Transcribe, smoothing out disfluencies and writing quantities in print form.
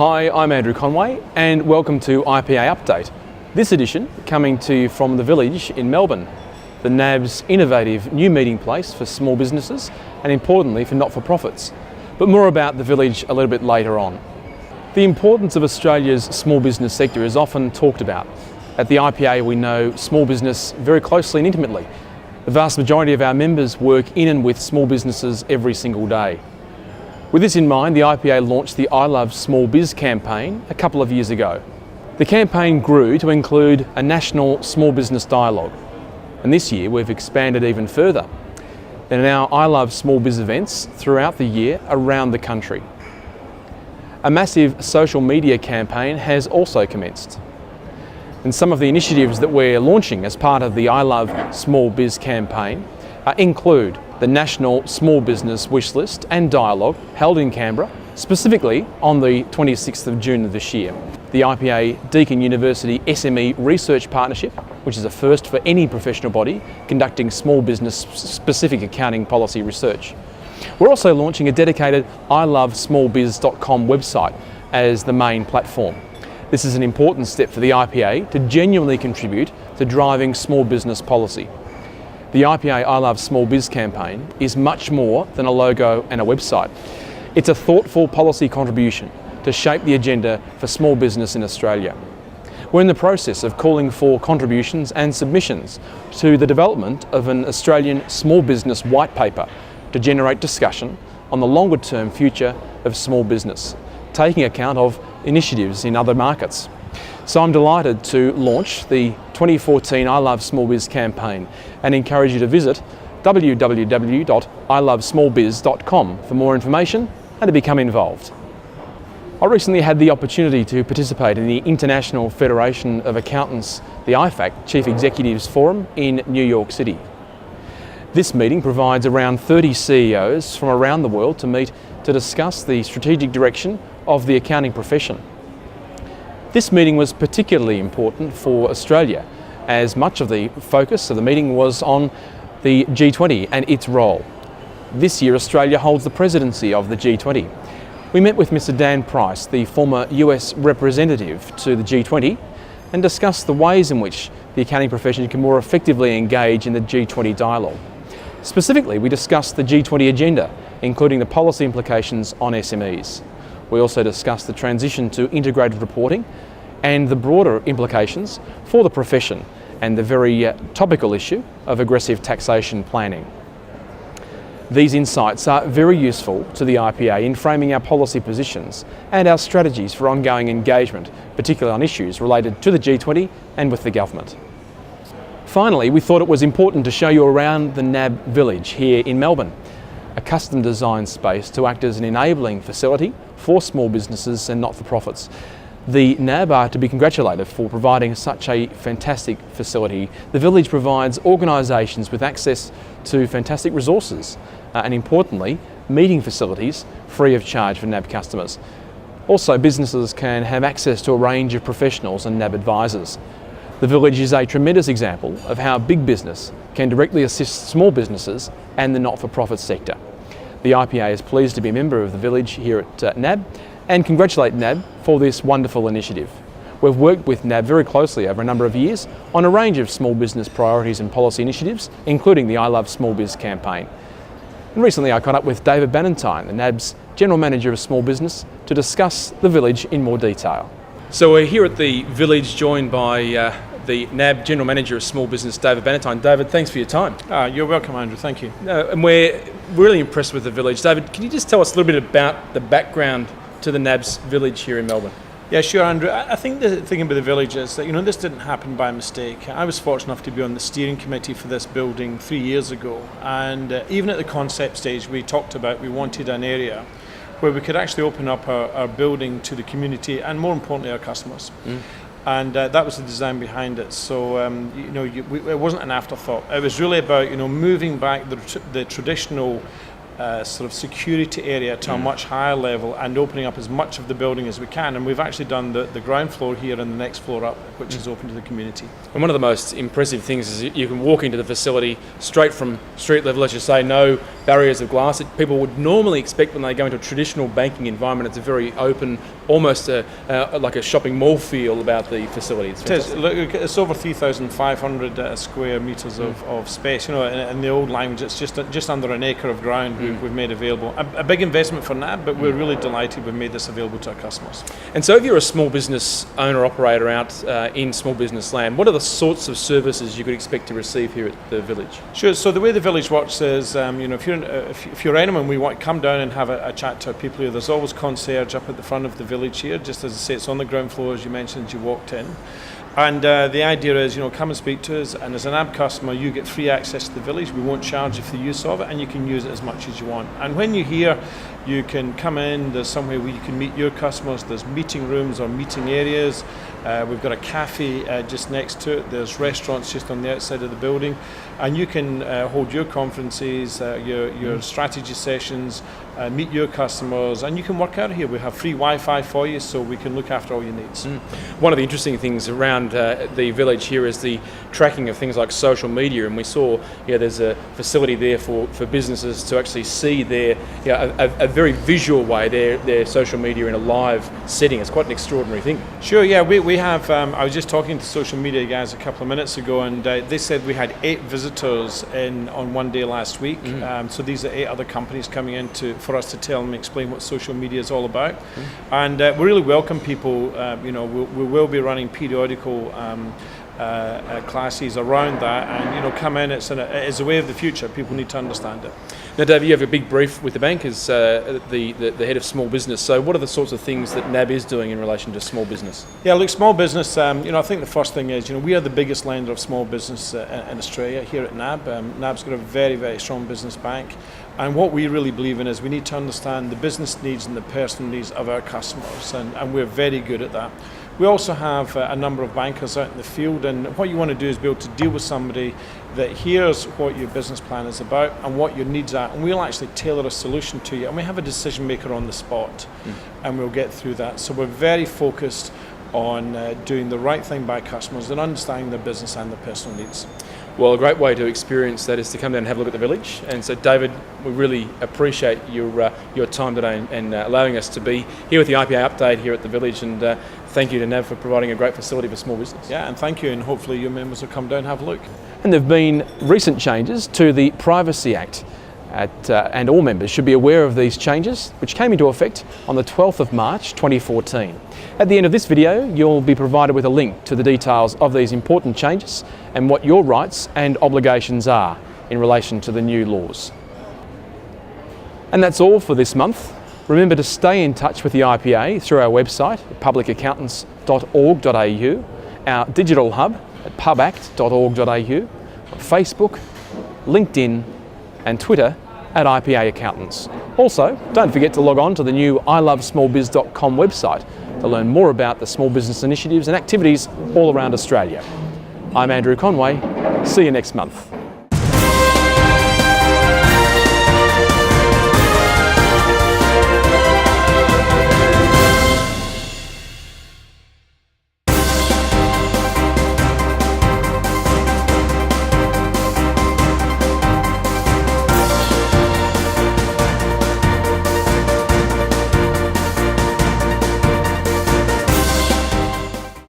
Hi, I'm Andrew Conway and welcome to IPA Update. This edition coming to you from the Village in Melbourne, the NAB's innovative new meeting place for small businesses and importantly for not-for-profits. But more about the Village a little bit later on. The importance of Australia's small business sector is often talked about. At the IPA we know small business very closely and intimately. The vast majority of our members work in and with small businesses every single day. With this in mind, the IPA launched the I Love Small Biz campaign a couple of years ago. The campaign grew to include a national small business dialogue, and this year we've expanded even further. There are now I Love Small Biz events throughout the year around the country. A massive social media campaign has also commenced. And some of the initiatives that we're launching as part of the I Love Small Biz campaign include the National Small Business Wishlist and Dialogue held in Canberra, specifically on the 26th of June of this year. The IPA Deakin University SME Research Partnership, which is a first for any professional body conducting small business specific accounting policy research. We're also launching a dedicated ilovesmallbiz.com website as the main platform. This is an important step for the IPA to genuinely contribute to driving small business policy. The IPA I Love Small Biz campaign is much more than a logo and a website. It's a thoughtful policy contribution to shape the agenda for small business in Australia. We're in the process of calling for contributions and submissions to the development of an Australian small business white paper to generate discussion on the longer term future of small business, taking account of initiatives in other markets. So I'm delighted to launch the 2014 I Love Small Biz campaign and encourage you to visit www.ilovesmallbiz.com for more information and to become involved. I recently had the opportunity to participate in the International Federation of Accountants, the IFAC Chief Executives Forum in New York City. This meeting provides around 30 CEOs from around the world to meet to discuss the strategic direction of the accounting profession. This meeting was particularly important for Australia, as much of the focus of the meeting was on the G20 and its role. This year Australia holds the presidency of the G20. We met with Mr. Dan Price, the former US representative to the G20, and discussed the ways in which the accounting profession can more effectively engage in the G20 dialogue. Specifically, we discussed the G20 agenda, including the policy implications on SMEs. We also discussed the transition to integrated reporting and the broader implications for the profession and the very topical issue of aggressive taxation planning. These insights are very useful to the IPA in framing our policy positions and our strategies for ongoing engagement, particularly on issues related to the G20 and with the government. Finally, we thought it was important to show you around the NAB Village here in Melbourne, a custom designed space to act as an enabling facility for small businesses and not-for-profits. The NAB are to be congratulated for providing such a fantastic facility. The Village provides organisations with access to fantastic resources and importantly, meeting facilities free of charge for NAB customers. Also, businesses can have access to a range of professionals and NAB advisors. The Village is a tremendous example of how big business can directly assist small businesses and the not-for-profit sector. The IPA is pleased to be a member of the Village here at NAB and congratulate NAB for this wonderful initiative. We've worked with NAB very closely over a number of years on a range of small business priorities and policy initiatives, including the I Love Small Biz campaign. And recently I caught up with David Bannatyne, the NAB's General Manager of Small Business, to discuss the Village in more detail. So we're here at the Village joined by the NAB General Manager of Small Business, David Bannatyne. David, thanks for your time. You're welcome, Andrew. Thank you. And we're really impressed with the Village. David, can you just tell us a little bit about the background to the NAB's Village here in Melbourne? Yeah, sure, Andrew. I think the thing about the Village is that, this didn't happen by mistake. I was fortunate enough to be on the steering committee for this building 3 years ago, and even at the concept stage we talked about we wanted an area where we could actually open up our building to the community and more importantly our customers. And that was the design behind it. So it wasn't an afterthought. It was really about moving back the traditional sort of security area to a much higher level and opening up as much of the building as we can. And we've actually done the ground floor here and the next floor up, which is open to the community. And one of the most impressive things is you can walk into the facility straight from street level, as you say, no barriers of glass that people would normally expect when they go into a traditional banking environment. It's a very open, almost like a shopping mall feel about the facility. Look, it's over 3,500 square metres of space. You know, in the old language, it's just under an acre of ground we've made available. A big investment for NAB, but we're really delighted we've made this available to our customers. And so if you're a small business owner, operator out in small business land, what are the sorts of services you could expect to receive here at the village? Sure. So the way the village works is, if you're anyone, we want to come down and have a chat to our people here. There's always concierge up at the front of the village here. Just as I say, it's on the ground floor, as you mentioned, as you walked in. And the idea is, come and speak to us, and as an NAB customer, you get free access to the village. We won't charge you for the use of it, and you can use it as much as you want. And when you're here, you can come in, there's somewhere where you can meet your customers, there's meeting rooms or meeting areas. We've got a cafe just next to it, there's restaurants just on the outside of the building, and you can hold your conferences, your strategy sessions, meet your customers, and you can work out here. We have free Wi-Fi for you, so we can look after all your needs. One of the interesting things around the village here is the tracking of things like social media, and we saw there's a facility there for businesses to actually see their a very visual way their social media in a live setting. It's quite an extraordinary thing. Sure, yeah, we have, I was just talking to social media guys a couple of minutes ago, and they said we had 8 visitors on one day last week. So these are 8 other companies coming in for us to tell them, explain what social media is all about. And we really welcome people. We will be running periodical classes around that, and come in. It's a way of the future. People need to understand it. Now, Dave, you have a big brief with the bank as the head of small business. So what are the sorts of things that NAB is doing in relation to small business? Yeah, look, small business, I think the first thing is, we are the biggest lender of small business in Australia here at NAB. NAB's got a very, very strong business bank. And what we really believe in is we need to understand the business needs and the personal needs of our customers, and we're very good at that. We also have a number of bankers out in the field, and what you want to do is be able to deal with somebody that hears what your business plan is about and what your needs are, and we'll actually tailor a solution to you, and we have a decision maker on the spot, and we'll get through that. So we're very focused on doing the right thing by customers and understanding their business and their personal needs. Well, a great way to experience that is to come down and have a look at the village. And so, David, we really appreciate your time today and allowing us to be here with the IPA update here at the village. And thank you to NAB for providing a great facility for small business. Yeah, and thank you. And hopefully your members will come down and have a look. And there have been recent changes to the Privacy Act. And all members should be aware of these changes, which came into effect on the 12th of March 2014. At the end of this video, you'll be provided with a link to the details of these important changes and what your rights and obligations are in relation to the new laws. And that's all for this month. Remember to stay in touch with the IPA through our website, publicaccountants.org.au, our digital hub at pubact.org.au, Facebook, LinkedIn, and Twitter at IPA Accountants. Also, don't forget to log on to the new ilovesmallbiz.com website to learn more about the small business initiatives and activities all around Australia. I'm Andrew Conway. See you next month.